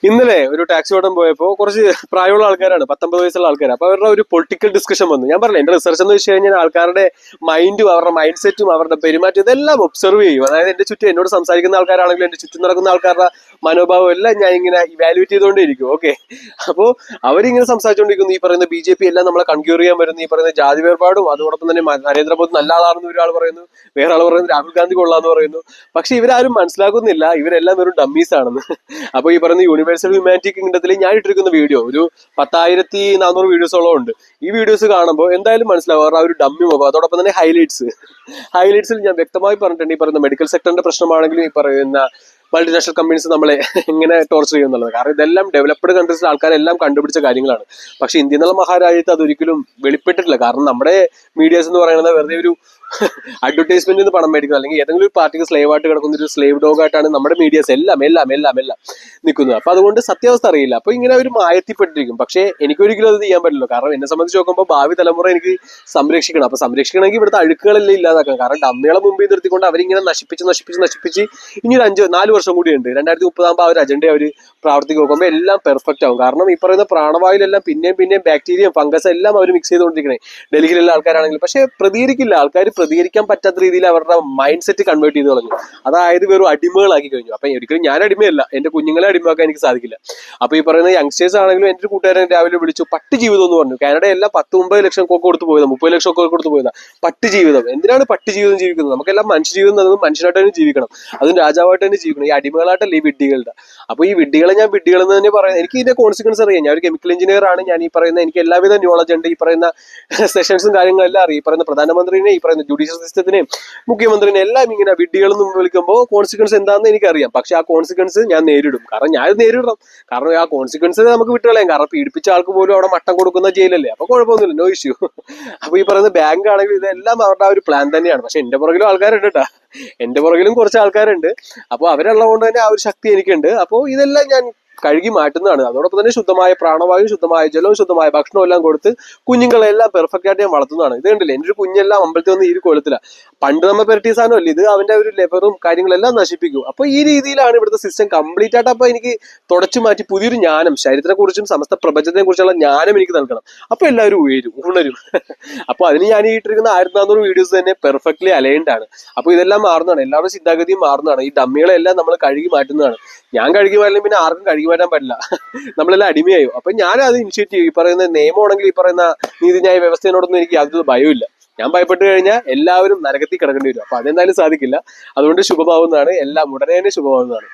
ഇന്നലെ ഒരു ടാക്സി ഓട്ടം പോയപ്പോൾ കുറച്ച് പ്രായമുള്ള ആൾക്കാരാണ്, 19 വയസ്സുള്ള ആൾക്കാർ. അപ്പൊ അവരുടെ ഒരു പൊളിറ്റിക്കൽ ഡിസ്കഷൻ വന്നു. ഞാൻ പറഞ്ഞില്ല, എന്റെ റിസർച്ച് എന്ന് വെച്ച് കഴിഞ്ഞാൽ ആൾക്കാരുടെ മൈൻഡും അവരുടെ മൈൻഡ് സെറ്റും അവരുടെ പെരുമാറ്റം ഇതെല്ലാം ഒബ്സർവ് ചെയ്യും. അതായത് എന്റെ ചുറ്റും എന്നോട് സംസാരിക്കുന്ന ആൾക്കാരാണെങ്കിലും എന്റെ ചുറ്റും നടക്കുന്ന ആൾക്കാരുടെ മനോഭാവം എല്ലാം ഞാൻ ഇങ്ങനെ ഇവാലുവേറ്റ് ചെയ്തുകൊണ്ടേയിരിക്കും. ഓക്കെ, അപ്പോൾ അവരിങ്ങനെ സംസാരിച്ചുകൊണ്ടിരിക്കുന്നു. ഈ പറയുന്ന BJP എല്ലാം നമ്മളെ കൺക്യൂർ ചെയ്യാൻ വരുന്നു, ഈ പറയുന്ന ജാതി വേർപാടും അതോടൊപ്പം തന്നെ നരേന്ദ്രമോദി നല്ല ആളാണെന്ന് ഒരാൾ പറയുന്നു, വേറെ ആൾ പറയുന്നു രാഹുൽ ഗാന്ധി കൊള്ളാന്ന് പറയുന്നു. പക്ഷെ ഇവരാരും മനസ്സിലാക്കുന്നില്ല ഇവരെല്ലാം വെറും ഡമ്മീസ് ആണെന്ന്. അപ്പൊ ഈ പറയുന്ന യൂണിവേഴ്സൽ ഹ്യൂമാനിറ്റി കിങ്ഡത്തിൽ ഞാൻ ഇട്ടിരിക്കുന്ന വീഡിയോ ഒരു 10,400 വീഡിയോസോളം ഉണ്ട്. ഈ വീഡിയോസ് കാണുമ്പോൾ എന്തായാലും മനസ്സിലാവും അവരുടെ ആ ഒരു ഡമ്മി മുഖം. അതോടൊപ്പം തന്നെ ഹൈലൈറ്റ്സിൽ ഞാൻ വ്യക്തമായി പറഞ്ഞിട്ടുണ്ട് ഈ പറയുന്ന മെഡിക്കൽ സെക്ടറിന്റെ പ്രശ്നമാണെങ്കിലും ഈ പറയുന്ന മൾട്ടിനാഷണൽ കമ്പനീസ് നമ്മളെ എങ്ങനെ ടോർച്ചർ ചെയ്യുന്നുള്ളത്. കാരണം ഇതെല്ലാം ഡെവലപ്ഡ് കൺട്രീസിലെ ആൾക്കാരെല്ലാം കണ്ടുപിടിച്ച കാര്യങ്ങളാണ്. പക്ഷെ ഇന്ത്യ എന്നുള്ള മഹാരാജ്യത്ത് അതൊരിക്കലും വെളിപ്പെട്ടിട്ടില്ല. കാരണം നമ്മുടെ മീഡിയാസ് എന്ന് പറയുന്നത് വെറുതെ ഒരു അഡ്വർടൈസ്മെന്റ് നിന്ന് പണം മേടിക്കുന്നത്, അല്ലെങ്കിൽ ഏതെങ്കിലും ഒരു പാർട്ടിക്ക് സ്ലേവ് ആയിട്ട് കിടക്കുന്ന ഒരു സ്ലേവ് ഡോഗ് ആയിട്ടാണ് നമ്മുടെ മീഡിയാസ് എല്ലാം നിൽക്കുന്നത്. അപ്പൊ അതുകൊണ്ട് സത്യാവസ്ഥ അറിയില്ല. അപ്പൊ ഇങ്ങനെ ഒരു മായത്തിപ്പെട്ടിരിക്കും. പക്ഷെ എനിക്കൊരിക്കലും അത് ചെയ്യാൻ പറ്റില്ല. കാരണം എന്നെ സംബന്ധിച്ച് നോക്കുമ്പോൾ ഭാവി തലമുറ എനിക്ക് സംരക്ഷിക്കണം. അപ്പൊ സംരക്ഷിക്കണമെങ്കിൽ ഇവിടുത്തെ അഴുക്കുകളെല്ലാം ഇല്ലാതാക്കണം. കാരണം ഡമ്മികളെ മുമ്പിൽ നിർത്തിക്കൊണ്ട് അവരിങ്ങനെ നശിപ്പിച്ച് ഇനി ഒരു 4 വർഷം കൂടിയുണ്ട്. 2030 ആ ഒരു അജണ്ട അവർ പ്രാവർത്തിക്ക് നോക്കുമ്പോൾ എല്ലാം പെർഫെക്റ്റ് ആവും. കാരണം ഈ പറയുന്ന പ്രാണവായുലെല്ലാം പിന്നെയും ബാക്ടീരിയ ഫംഗസ് എല്ലാം അവർ മിക്സ് ചെയ്തുകൊണ്ടിരിക്കണേ ഡൽഹിയിലുള്ള ആൾക്കാരാണെങ്കിൽ. പക്ഷെ പ്രതികരിക്കില്ല. ആൾക്കാർ പ്രതികരിക്കാൻ പറ്റാത്ത രീതിയിൽ അവരുടെ മൈൻഡ് സെറ്റ് കൺവേർട്ട് ചെയ്ത് കളഞ്ഞു. അതായത് വെറും അടിമകളാക്കി കഴിഞ്ഞു. അപ്പൊ ഒരിക്കലും ഞാൻ അടിമയല്ല, എന്റെ കുഞ്ഞുങ്ങളെ അടിമയാക്കാൻ എനിക്ക് സാധിക്കില്ല. അപ്പൊ ഈ പറയുന്ന യങ്സ്റ്റേഴ്സ് ആണെങ്കിലും എന്റെ കൂട്ടുകാരൻ രാവിലെ വിളിച്ചു പട്ട് ജീവിതം എന്ന് പറഞ്ഞു. കാനഡ എല്ലാം 10-9 ലക്ഷം ഒക്കെ കൊടുത്ത് പോയതാ, 30 ലക്ഷം ഒക്കെ കൊടുത്ത് പോയതാ. പട്ട് ജീവിതം എന്തിനാണ് പട്ട് ജീവിതം ജീവിക്കുന്നത്? നമുക്കെല്ലാം മനുഷ്യജീവിതം തന്നത് മനുഷ്യനായിട്ട് തന്നെ ജീവിക്കണം, അതും രാജാവായിട്ട് തന്നെ ജീവിക്കണം. ഈ അടിമകളായിട്ടല്ല ഈ വിഡ്ഢികളുടെ. അപ്പൊ ഈ വിഡ്ഢികളെ ഞാൻ വിഡ്ഢികൾ എന്ന് തന്നെ പറയാം. എനിക്ക് ഇതിന്റെ കോൺസിക്വൻസ് അറിയാം. ഞാൻ ഒരു കെമിക്കൽ എഞ്ചിനീയർ ആണ്. ഞാൻ ഈ പറയുന്ന എനിക്ക് എല്ലാവിധ നോളജ് ഉണ്ട്. ഈ പറയുന്ന സെഷൻസും കാര്യങ്ങളെല്ലാം അറിയാം. ഈ പറയുന്ന പ്രധാനമന്ത്രിനെ, ഈ പറയുന്ന ജുഡീഷ്യൽ സിസ്റ്റത്തിനെയും മുഖ്യമന്ത്രിനെ എല്ലാം ഇങ്ങനെ വിഡ്ഢികളെന്ന് വിളിക്കുമ്പോൾ കോൺസിക്വൻസ് എന്താണെന്ന് എനിക്കറിയാം. പക്ഷെ ആ കോൺസിക്വൻസ് ഞാൻ നേരിടും. കാരണം ഞാൻ നേരിടണം. കാരണം ആ കോൺസിക്വൻസ് നമുക്ക് വിട്ടുകളയാം. കാരണം പീഡിപ്പിച്ച ആൾക്ക് പോലും അവിടെ മട്ടം കൊടുക്കുന്ന ജയിലല്ലേ. അപ്പൊ കുഴപ്പമൊന്നുമില്ല, നോ ഇഷ്യൂ. അപ്പൊ ഈ പറയുന്ന ബാങ്ക് ആണെങ്കിൽ ഇതെല്ലാം അവരുടെ ആ ഒരു പ്ലാൻ തന്നെയാണ്. പക്ഷെ എന്റെ പുറകിലും ആൾക്കാരുണ്ട് കേട്ടാ, എന്റെ പുറകിലും കുറച്ച് ആൾക്കാരുണ്ട്. അപ്പോൾ അവരുള്ളത് കൊണ്ട് തന്നെ ആ ഒരു ശക്തി എനിക്കുണ്ട്. അപ്പോൾ ഇതെല്ലാം ഞാൻ കഴുകി മാറ്റുന്നതാണ്. അതോടൊപ്പം തന്നെ ശുദ്ധമായ പ്രാണവായു, ശുദ്ധമായ ജലവും, ശുദ്ധമായ ഭക്ഷണവും എല്ലാം കൊടുത്ത് കുഞ്ഞുങ്ങളെല്ലാം പെർഫെക്റ്റ് ആയിട്ട് ഞാൻ വളർത്തുന്നതാണ്. ഇത് കണ്ടില്ലേ, എൻ്റെ ഒരു കുഞ്ഞെല്ലാം അമ്പലത്തിൽ വന്ന് ഈ കൊളുത്തില്ല. പണ്ട് നമ്മൾ പെരട്ടിയ സാധനമല്ലേ ഇത്, അവന്റെ ഒരു ലെവറും കാര്യങ്ങളെല്ലാം നശിപ്പിക്കും. അപ്പൊ ഈ രീതിയിലാണ് ഇവിടുത്തെ സിസ്റ്റം കംപ്ലീറ്റ് ആയിട്ട്. അപ്പൊ എനിക്ക് തുടച്ചു മാറ്റി പുതിയൊരു ജ്ഞാനം, ശരീരത്തെ കുറിച്ചും സമസ്ത പ്രപഞ്ചത്തെ കുറിച്ചുള്ള ജ്ഞാനം എനിക്ക് നൽകണം. അപ്പൊ എല്ലാവരും ഉണരും. അപ്പൊ അതിന് ഞാൻ ഈ ഇട്ടിരിക്കുന്ന 1400 വീഡിയോസ് തന്നെ പെർഫെക്റ്റ്ലി അലൈൻഡ് ആണ്. അപ്പൊ ഇതെല്ലാം മാറുന്നതാണ്, എല്ലാവരുടെ ചിന്താഗതിയും മാറുന്നതാണ്. ഈ ഡമ്മികളെല്ലാം നമ്മൾ കഴുകി മാറ്റുന്നതാണ്. ഞാൻ കഴുകി മാറ്റില്ല, പിന്നെ ആർക്കും കഴുകി മാറ്റാൻ പറ്റില്ല. നമ്മളെല്ലാം അടിമയായോ. അപ്പൊ ഞാൻ അത് ഇനിഷ്യേറ്റ് ചെയ്യും. ഈ പറയുന്ന നിയമമാണെങ്കിൽ ഈ പറയുന്ന നീതിന്യായ വ്യവസ്ഥയോടൊന്നും എനിക്ക് യാതൊരു ഭയമില്ല. ഞാൻ ഭയപ്പെട്ട് കഴിഞ്ഞാൽ എല്ലാവരും നരകത്തിൽ കിടക്കേണ്ടി വരും. അപ്പൊ അതെന്തായാലും സാധിക്കില്ല. അതുകൊണ്ട് ശുഭമാവുന്നതാണ്, എല്ലാം ഉടനെ തന്നെ ശുഭമാവുന്നതാണ്.